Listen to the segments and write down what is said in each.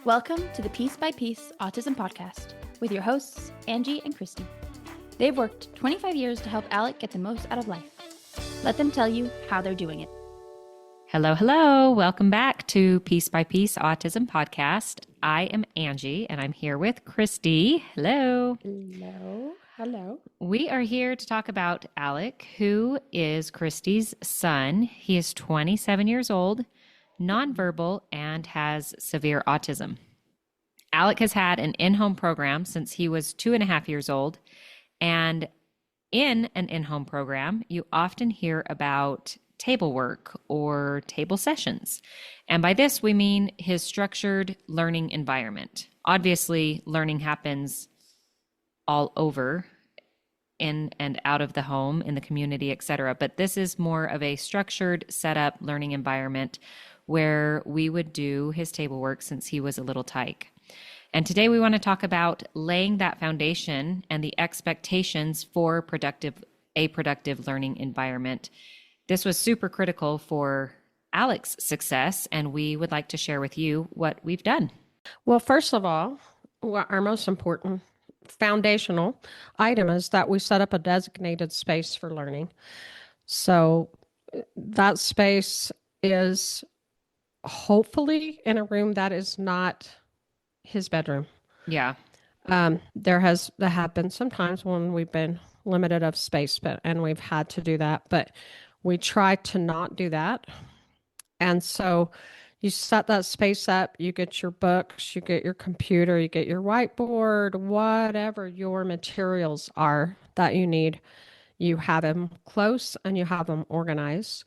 Welcome to the Piece by Piece Autism Podcast with your hosts, Angie and Christy. They've worked 25 years to help Alec get the most out of life. Let them tell you how they're doing it. Hello, hello. Welcome back to Piece by Piece Autism Podcast. I am Angie, and I'm here with Christy. Hello. Hello. Hello. We are here to talk about Alec, who is Christy's son. He is 27 years old, nonverbal, and has severe autism. Alec has had an in-home program since he was 2.5 years old. And in an in-home program, you often hear about table work or table sessions. And by this, we mean his structured learning environment. Obviously, learning happens all over, in and out of the home, in the community, etc. But this is more of a structured, set up learning environment where we would do his table work since he was a little tyke. And today we want to talk about laying that foundation and the expectations for a productive learning environment. This was super critical for Alec's success, and we would like to share with you what we've done. Well, first of all, our most important foundational item is that we set up a designated space for learning. So that space is hopefully in a room that is not his bedroom. Yeah. There have been some times when we've been limited of space, and we've had to do that, but we try to not do that. And so you set that space up, you get your books, you get your computer, you get your whiteboard, whatever your materials are that you need. You have them close and you have them organized.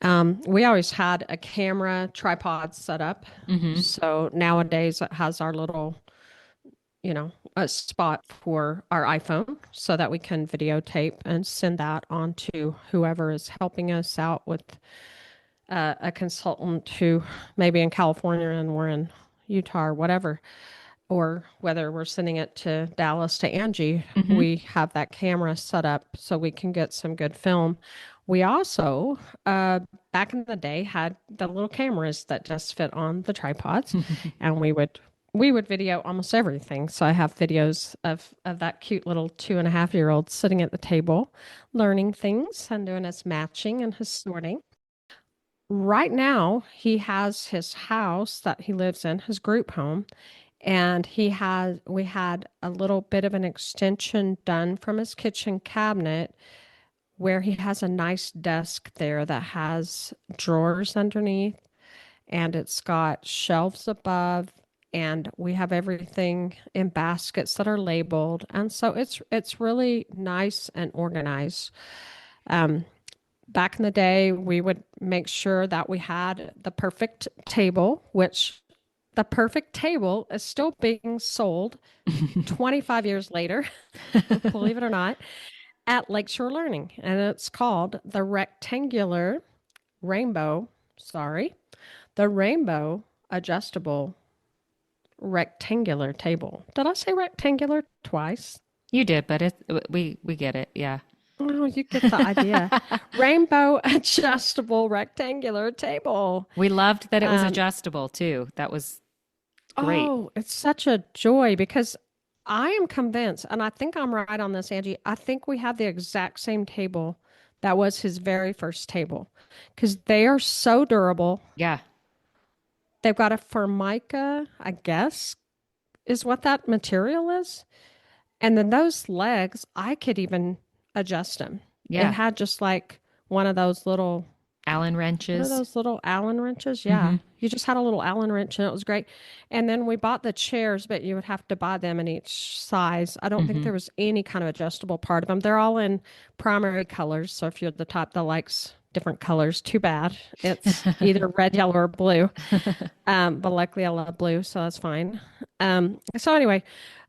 We always had a camera tripod set up. Mm-hmm. So nowadays it has our little, a spot for our iPhone so that we can videotape and send that on to whoever is helping us out with a consultant who maybe in California and we're in Utah or whatever. Or whether we're sending it to Dallas to Angie, Mm-hmm. we have that camera set up so we can get some good film. We also, back in the day, had the little cameras that just fit on the tripods, and we would video almost everything. So I have videos of that cute little 2.5-year-old sitting at the table, learning things and doing his matching and his sorting. Right now, he has his house that he lives in, his group home. And we had a little bit of an extension done from his kitchen cabinet where he has a nice desk there that has drawers underneath and it's got shelves above, and we have everything in baskets that are labeled. And so it's really nice and organized. Back in the day, we would make sure that we had the perfect table, which the perfect table is still being sold 25 years later, believe it or not, at Lakeshore Learning. And it's called the Rainbow Adjustable Rectangular Table. Did I say rectangular twice? You did, but we get it. Yeah. Oh, you get the idea. Rainbow Adjustable Rectangular Table. We loved that it was adjustable too. That was great. Oh, it's such a joy because I am convinced, and I think I'm right on this, Angie. I think we have the exact same table that was his very first table because they are so durable. Yeah. They've got a Formica, I guess, is what that material is. And then those legs, I could even adjust them. Yeah. It had just like one of those little Allen wrenches. One of those little Allen wrenches. Yeah. Mm-hmm. You just had a little Allen wrench and it was great. And then we bought the chairs, but you would have to buy them in each size. I don't think there was any kind of adjustable part of them. They're all in primary colors. So if you're the type that likes different colors, too bad. It's either red, yellow, or blue. But luckily I love blue, so that's fine. So anyway,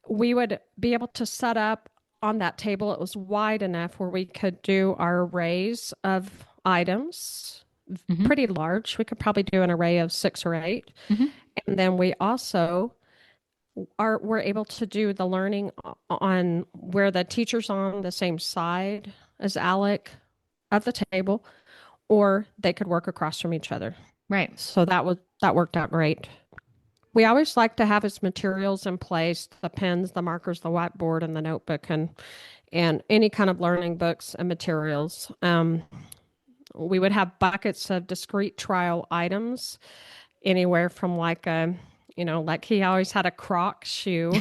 we would be able to set up on that table. It was wide enough where we could do our arrays of items, pretty large. We could probably do an array of 6 or 8. And then we also we're able to do the learning on where the teacher's on the same side as Alec at the table, or they could work across from each other. Right. So that worked out great. we always like to have his materials in place, the pens, the markers, the whiteboard, and the notebook, and any kind of learning books and materials. We would have buckets of discrete trial items, anywhere from like a, like he always had a Croc shoe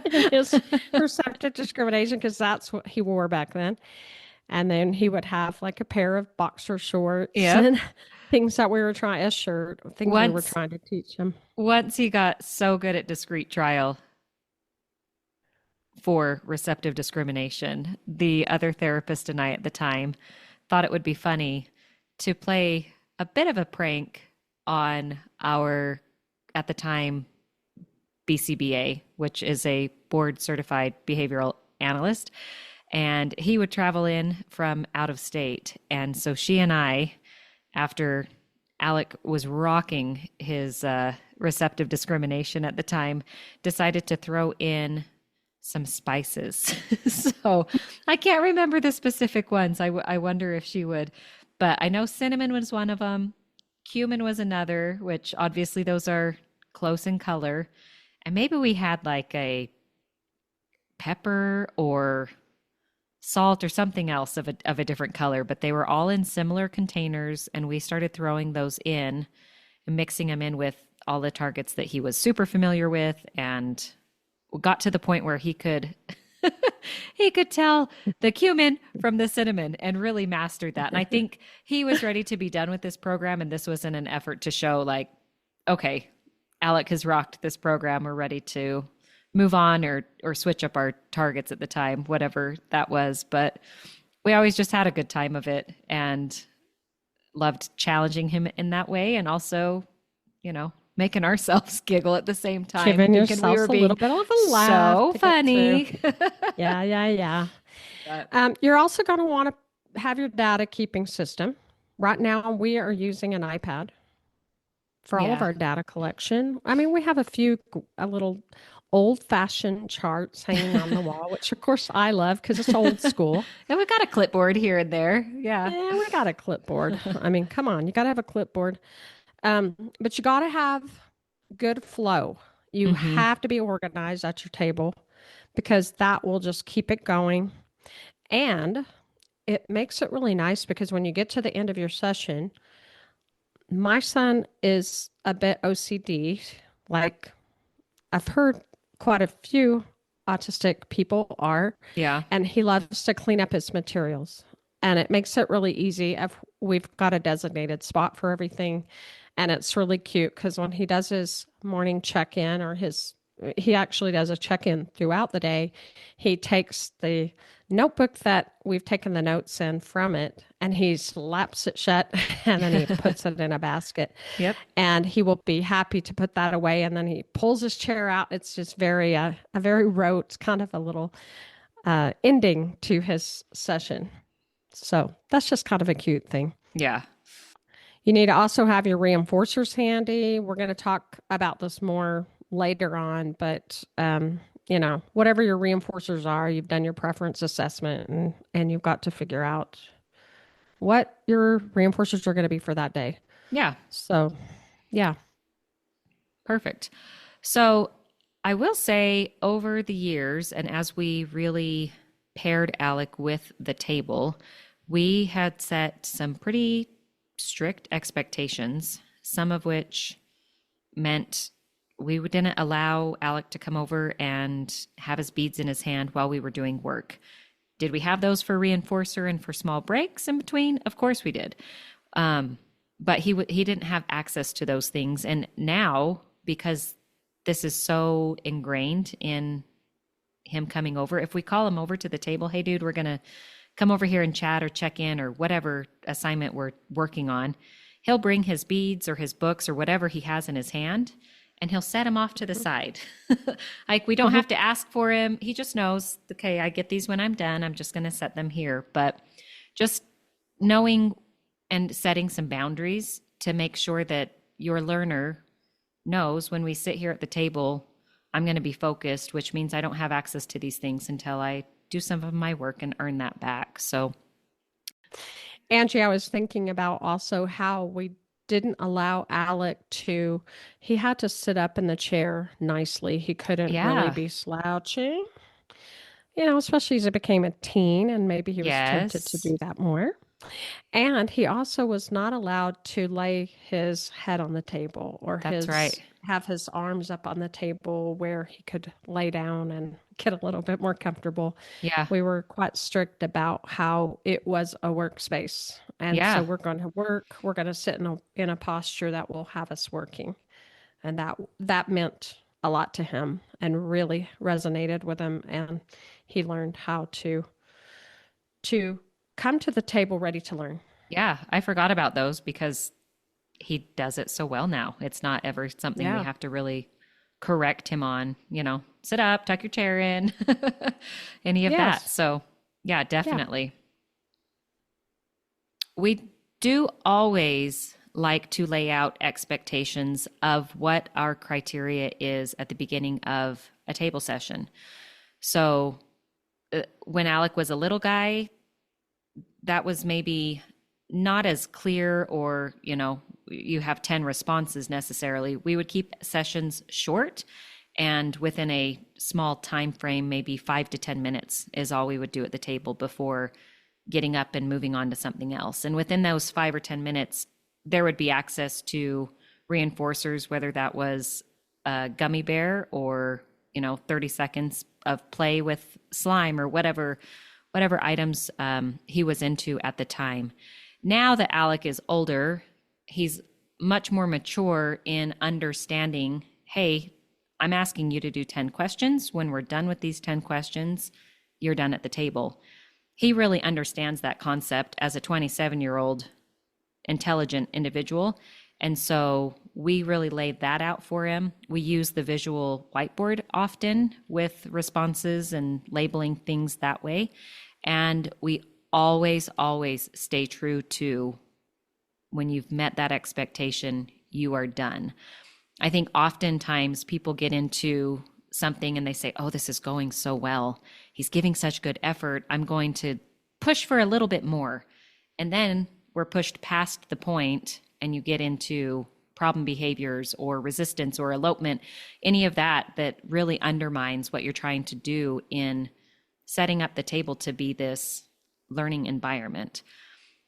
in his receptive discrimination because that's what he wore back then. And then he would have like a pair of boxer shorts Yep. and things that we were trying, a shirt, things we were trying to teach him. Once he got so good at discrete trial for receptive discrimination, the other therapist and I at the time thought it would be funny to play a bit of a prank on our, at the time, BCBA, which is a board certified behavioral analyst. And he would travel in from out of state. And so she and I, after Alec was rocking his receptive discrimination at the time, decided to throw in some spices. So I can't remember the specific ones. I wonder if she would. But I know cinnamon was one of them. Cumin was another, which obviously those are close in color. And maybe we had like a pepper or salt or something else of a different color, but they were all in similar containers. And we started throwing those in and mixing them in with all the targets that he was super familiar with, and got to the point where he could he could tell the cumin from the cinnamon and really mastered that. And I think he was ready to be done with this program, and this was in an effort to show like, okay, Alec has rocked this program. We're ready to move on or switch up our targets at the time, whatever that was. But we always just had a good time of it and loved challenging him in that way, and also, making ourselves giggle at the same time. Giving yourself a little bit of a laugh. So funny. Yeah. You're also going to want to have your data keeping system. Right now, we are using an iPad for all of our data collection. I mean, we have a little old-fashioned charts hanging on the wall, which of course I love because it's old school. And we've got a clipboard here and there. Yeah, we got a clipboard. I mean, come on, you got to have a clipboard. But you got to have good flow. You have to be organized at your table because that will just keep it going. And it makes it really nice because when you get to the end of your session, my son is a bit OCD. Like I've heard quite a few autistic people are. Yeah. And he loves to clean up his materials. And it makes it really easy if we've got a designated spot for everything. And it's really cute because when he does his morning check-in he actually does a check-in throughout the day. He takes the notebook that we've taken the notes in from it and he slaps it shut and then he puts it in a basket. Yep. And he will be happy to put that away. And then he pulls his chair out. It's just a very rote, kind of a little ending to his session. So that's just kind of a cute thing. Yeah. You need to also have your reinforcers handy. We're going to talk about this more later on, but whatever your reinforcers are, you've done your preference assessment and you've got to figure out what your reinforcers are going to be for that day. Yeah. So, yeah. Perfect. So I will say over the years, and as we really paired Alec with the table, we had set some pretty strict expectations, some of which meant we didn't allow Alec to come over and have his beads in his hand while we were doing work. Did we have those for reinforcer and for small breaks in between? Of course we did. But he didn't have access to those things. And now, because this is so ingrained in him coming over, if we call him over to the table, hey dude, we're going to come over here and chat or check in or whatever assignment we're working on, he'll bring his beads or his books or whatever he has in his hand, and he'll set them off to the side. Like we don't have to ask for him. He just knows, okay, I get these when I'm done. I'm just going to set them here. But just knowing and setting some boundaries to make sure that your learner knows when we sit here at the table, I'm going to be focused, which means I don't have access to these things until I do some of my work and earn that back. So, Angie, I was thinking about also how we didn't allow Alec to, he had to sit up in the chair nicely. He couldn't really Yeah. be slouching, especially as he became a teen and maybe he was tempted to Yes. do that more. And he also was not allowed to lay his head on the table or That's right. his have his arms up on the table where he could lay down and get a little bit more comfortable. Yeah. We were quite strict about how it was a workspace. And so Yeah. we're going to work, we're going to sit in a posture that will have us working. And that meant a lot to him and really resonated with him, and he learned how to come to the table ready to learn. Yeah. I forgot about those because he does it so well now. It's not ever something we Yeah. have to really correct him on, sit up, tuck your chair in, any of that. Yes. So, yeah, Yeah. definitely. We do always like to lay out expectations of what our criteria is at the beginning of a table session. So, when Alec was a little guy, that was maybe not as clear, or you have 10 responses necessarily. We would keep sessions short and within a small time frame, maybe 5 to 10 minutes is all we would do at the table before getting up and moving on to something else. And within those 5 or 10 minutes, there would be access to reinforcers, whether that was a gummy bear or 30 seconds of play with slime or whatever items he was into at the time. Now that Alec is older, he's much more mature in understanding, hey, I'm asking you to do 10 questions. When we're done with these 10 questions, you're done at the table. He really understands that concept as a 27-year-old intelligent individual. And so we really laid that out for him. We use the visual whiteboard often with responses and labeling things that way. And we always, always stay true to when you've met that expectation, you are done. I think oftentimes people get into something and they say, oh, this is going so well. He's giving such good effort. I'm going to push for a little bit more. And then we're pushed past the point and you get into problem behaviors or resistance or elopement, any of that really undermines what you're trying to do in setting up the table to be this learning environment.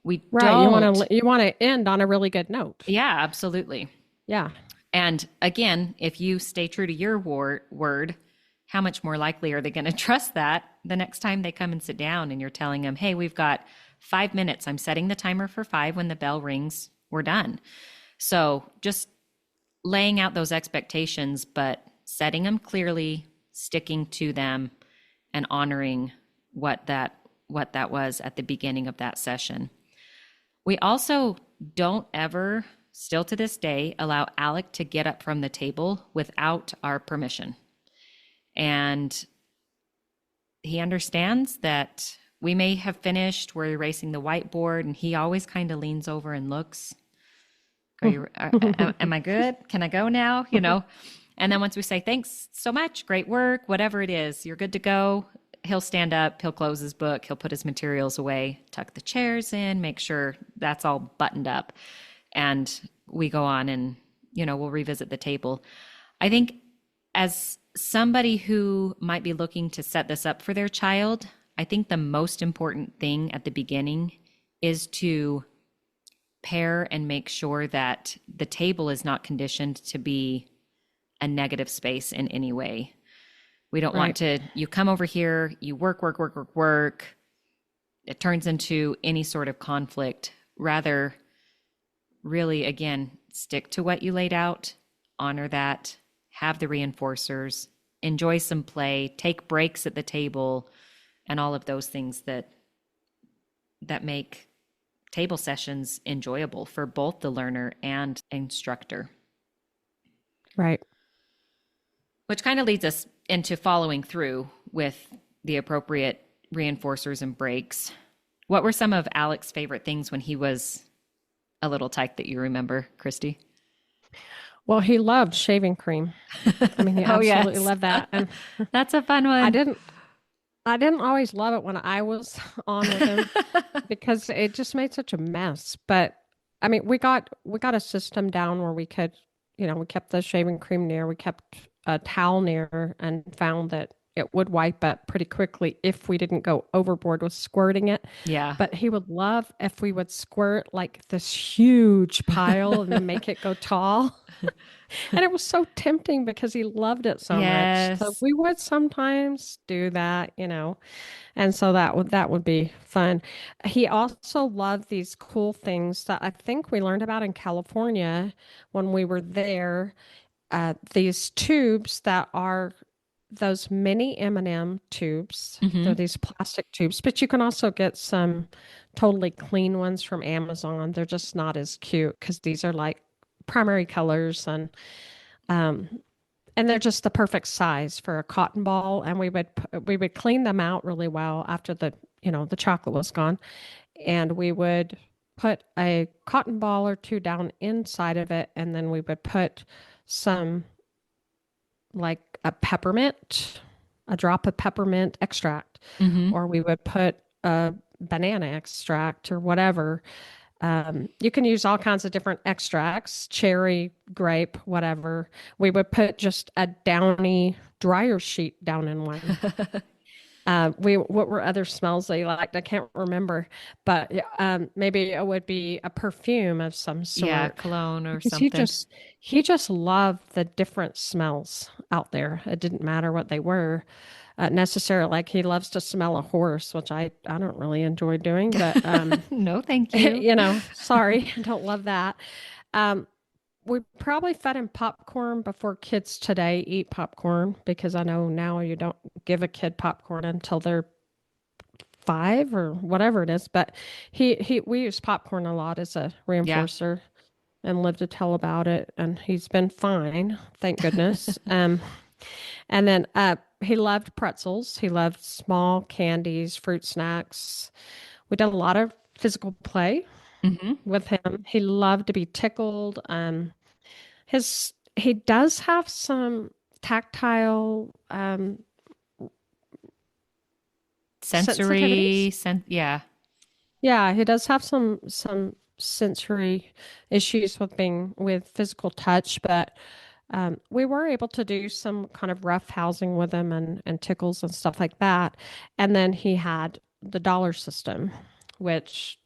We Right. don't. You want to end on a really good note. Yeah, absolutely. Yeah. And again, if you stay true to your word, how much more likely are they going to trust that the next time they come and sit down and you're telling them, hey, we've got 5 minutes. I'm setting the timer for 5. When the bell rings, we're done. So just laying out those expectations, but setting them clearly, sticking to them, and honoring what that was at the beginning of that session. We also don't ever, still to this day, allow Alec to get up from the table without our permission. And he understands that we may have finished, we're erasing the whiteboard, and he always kind of leans over and looks. Am I good? Can I go now? And then once we say, thanks so much, great work, whatever it is, you're good to go, he'll stand up, he'll close his book, he'll put his materials away, tuck the chairs in, make sure that's all buttoned up. And we go on and, we'll revisit the table. I think as somebody who might be looking to set this up for their child, I think the most important thing at the beginning is to pair and make sure that the table is not conditioned to be a negative space in any way. We don't want to, you come over here, you work. It turns into any sort of conflict. Rather, really, again, stick to what you laid out, honor that, have the reinforcers, enjoy some play, take breaks at the table, and all of those things that make table sessions enjoyable for both the learner and instructor. Right. Which kind of leads us into following through with the appropriate reinforcers and breaks. What were some of Alec's favorite things when he was a little tyke that you remember, Christy? Well, he loved shaving cream. I mean, he absolutely loved that. And that's a fun one. I didn't always love it when I was on with him because it just made such a mess. But I mean, we got a system down where we could, we kept the shaving cream near, we kept a towel near, and found that it would wipe up pretty quickly if we didn't go overboard with squirting it. Yeah. But he would love if we would squirt like this huge pile and then make it go tall. And it was so tempting because he loved it so much. So Yes. we would sometimes do that, and so that would be fun. He also loved these cool things that I think we learned about in California when we were there. These tubes that are those mini M&M tubes. Hmm. They're these plastic tubes, but you can also get some totally clean ones from Amazon. They're just not as cute because these are like primary colors um, and they're just the perfect size for a cotton ball. And we would clean them out really well after the chocolate was gone, and we would put a cotton ball or two down inside of it, and then we would put some like a drop of peppermint extract, Hmm. or we would put a banana extract or whatever. You can use all kinds of different extracts, cherry, grape, whatever. We would put just a downy dryer sheet down in one. What were other smells they liked? I can't remember, but yeah, maybe it would be a perfume of some Yeah, sort cologne or because he something. just he just loved the different smells out there. It didn't matter what they were necessarily. Like he loves to smell a horse, which I don't really enjoy doing, but No, thank you. sorry, I don't love that. Um, we probably fed him popcorn before kids today eat popcorn because I know now you don't give a kid popcorn until they're 5 or whatever it is. But we use popcorn a lot as a Yeah. reinforcer and lived to tell about it, and he's been fine, thank goodness. And then he loved pretzels. He loved small candies, fruit snacks. We did a lot of physical play Hmm. with him. He loved to be tickled. He does have some tactile Sensory, sensitivities. yeah. Yeah, he does have some sensory issues with being with physical touch, but we were able to do some kind of rough housing with him and tickles and stuff like that. And then he had the dollar system, which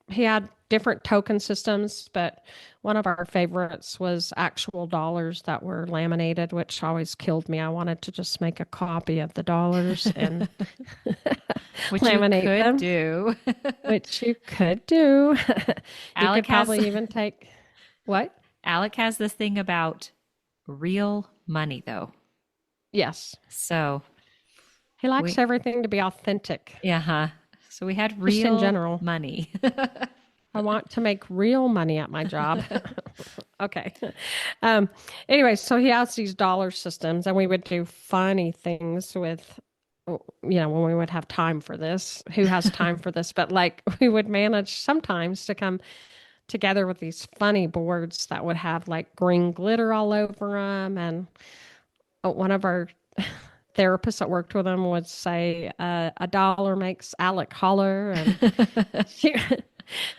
he had different token systems, but one of our favorites was actual dollars that were laminated, which always killed me. I wanted to just make a copy of the dollars and Which you laminate could them, do. which you could do. You Alec could has probably even take what? Alec has this thing about real money though. Yes. So He likes we everything to be authentic, yeah, huh. So we had just in real general. money. I want to make real money at my job. Okay. Um, anyway, so he has these dollar systems, and we would do funny things with, when we would have time for this. Who has time for this? But like, we would manage sometimes to come together with these funny boards that would have like green glitter all over them. And one of our therapists that worked with him would say, a dollar makes Alec holler. And she,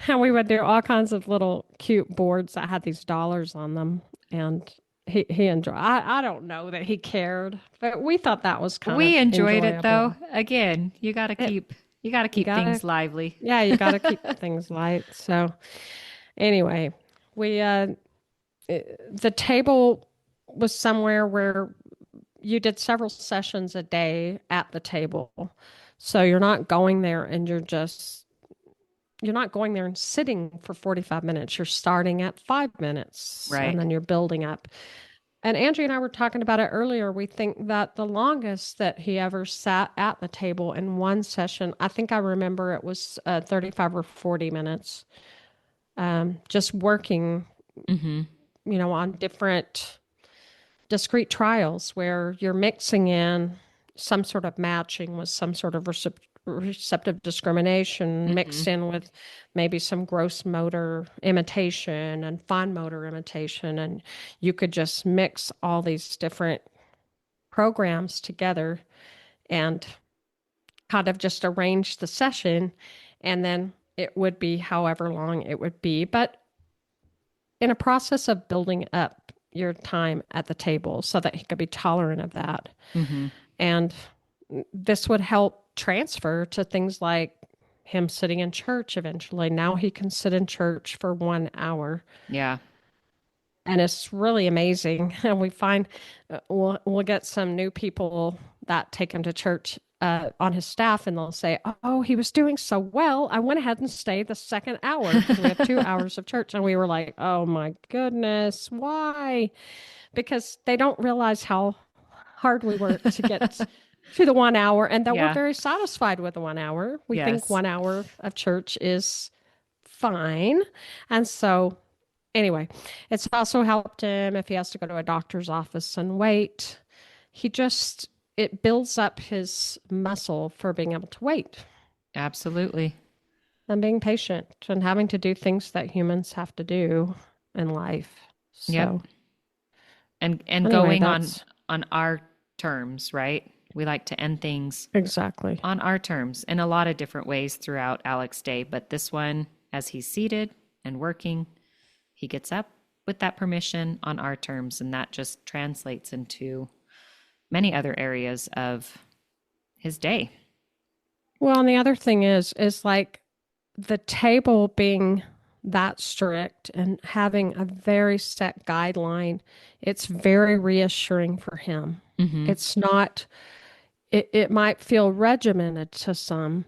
and we would do all kinds of little cute boards that had these dollars on them. And he enjoyed. I don't know that he cared, but we thought that was kind We of enjoyed it though. enjoyable. Again, It, you got to you keep gotta, things lively. yeah, you gotta keep things light. So anyway, we the table was somewhere where you did several sessions a day at the table. So you're not going there and sitting for 45 minutes. You're starting at 5 minutes and Right. then you're building up. And Angie and I were talking about it earlier. We think that the longest that he ever sat at the table in one session, I think I remember it was 35 or 40 minutes, just working, Hmm. on different discrete trials where you're mixing in some sort of matching with some sort of receptive discrimination Hmm. mixed in with maybe some gross motor imitation and fine motor imitation. And you could just mix all these different programs together and kind of just arrange the session. And then it would be however long it would be. But in a process of building up your time at the table so that he could be tolerant of that. Mm-hmm. And this would help transfer to things like him sitting in church eventually. Now he can sit in church for 1 hour. Yeah. And it's really amazing. And we find we'll get some new people that take him to church on his staff, and they'll say, "Oh, he was doing so well. I went ahead and stayed the second hour because we have 2 hours of church." And we were like, "Oh my goodness, why?" Because they don't realize how hard we work to get to the 1 hour, and that we're Yeah. very satisfied with the 1 hour. We Yes. think 1 hour of church is fine, and so. Anyway, it's also helped him if he has to go to a doctor's office and wait. It builds up his muscle for being able to wait Absolutely. and being patient and having to do things that humans have to do in life. So, Yep. And anyway, going that's on our terms, right? We like to end things exactly. on our terms in a lot of different ways throughout Alec's day, but this one, as he's seated and working, he gets up with that permission on our terms, and that just translates into many other areas of his day. Well, and the other thing is like the table being that strict and having a very set guideline, it's very reassuring for him. Mm-hmm. It's not, it might feel regimented to some,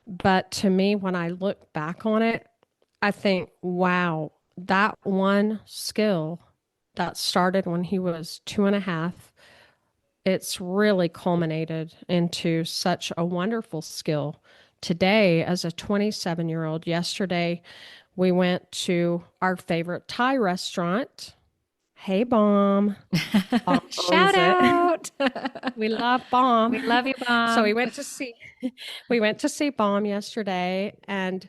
but to me, when I look back on it, I think, wow, that one skill that started when he was 2.5, it's really culminated into such a wonderful skill. Today, as a 27-year-old, yesterday, we went to our favorite Thai restaurant. Hey, Bomb. Bomb owns Shout it. out. We love Bomb. We love you, Mom. So we went to see Bomb yesterday, and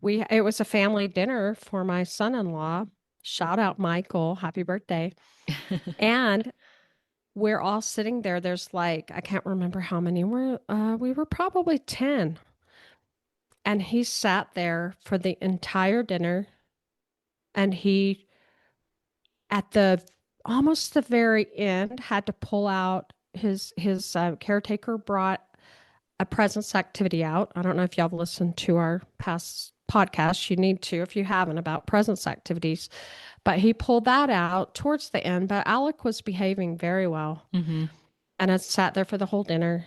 it was a family dinner for my son-in-law. Shout out Michael, happy birthday. And we're all sitting there. There's like, I can't remember how many we were probably 10. And he sat there for the entire dinner, and he at the almost the very end had to pull out his caretaker brought a presence activity out. I don't know if y'all have listened to our past podcasts. You need to if you haven't, about presence activities. But he pulled that out towards the end. But Alec was behaving very well. Mm-hmm. And I sat there for the whole dinner.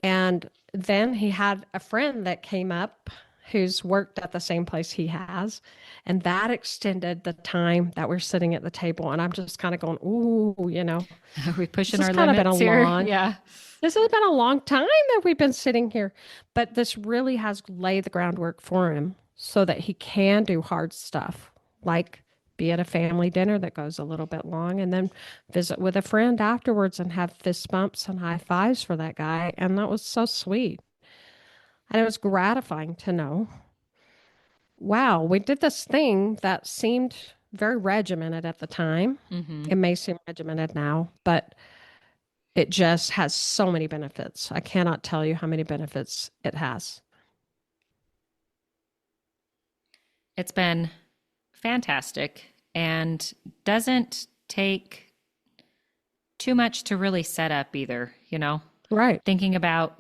And then he had a friend that came up who's worked at the same place he has. And that extended the time that we're sitting at the table. And I'm just kind of going, ooh, Are we pushing this our has kind of limits been a here? long, Yeah. this has been a long time that we've been sitting here. But this really has laid the groundwork for him so that he can do hard stuff, like be at a family dinner that goes a little bit long, and then visit with a friend afterwards and have fist bumps and high fives for that guy. And that was so sweet. And it was gratifying to know, wow, we did this thing that seemed very regimented at the time. Mm-hmm. It may seem regimented now, but it just has so many benefits. I cannot tell you how many benefits it has. It's been fantastic and doesn't take too much to really set up either, Right. Thinking about,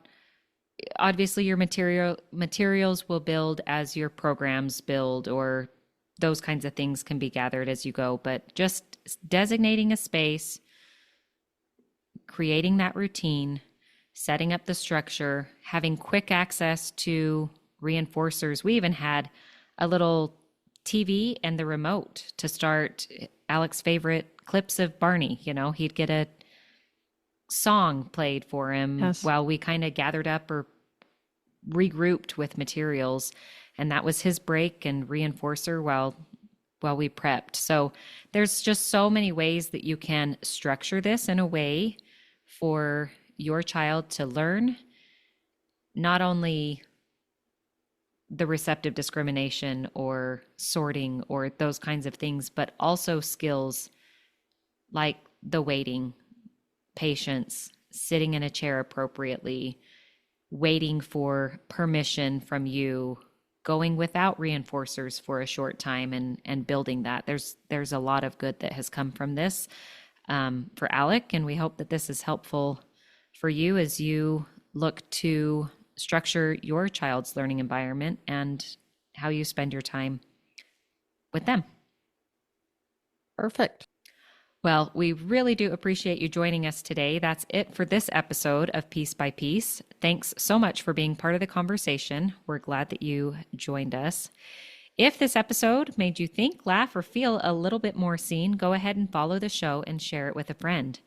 obviously your materials will build as your programs build, or those kinds of things can be gathered as you go, but just designating a space, creating that routine, setting up the structure, having quick access to reinforcers. We even had a little TV and the remote to start Alec's favorite clips of Barney. He'd get a song played for him. Yes. While we kind of gathered up or regrouped with materials. And that was his break and reinforcer while we prepped. So there's just so many ways that you can structure this in a way for your child to learn not only the receptive discrimination or sorting or those kinds of things, but also skills like the waiting, patience, sitting in a chair appropriately, waiting for permission from you, going without reinforcers for a short time and building that. There's a lot of good that has come from this for Alec, and we hope that this is helpful for you as you look to structure your child's learning environment and how you spend your time with them. Perfect. Well, we really do appreciate you joining us today. That's it for this episode of Piece by Piece. Thanks so much for being part of the conversation. We're glad that you joined us. If this episode made you think, laugh, or feel a little bit more seen, go ahead and follow the show and share it with a friend.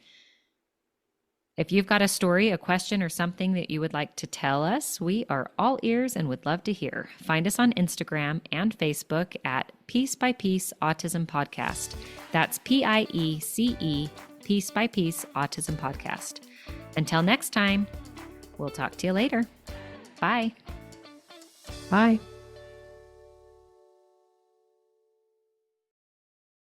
If you've got a story, a question, or something that you would like to tell us, we are all ears and would love to hear. Find us on Instagram and Facebook at Piece by Piece Autism Podcast. That's PIECE, Piece by Piece Autism Podcast. Until next time, we'll talk to you later. Bye. Bye.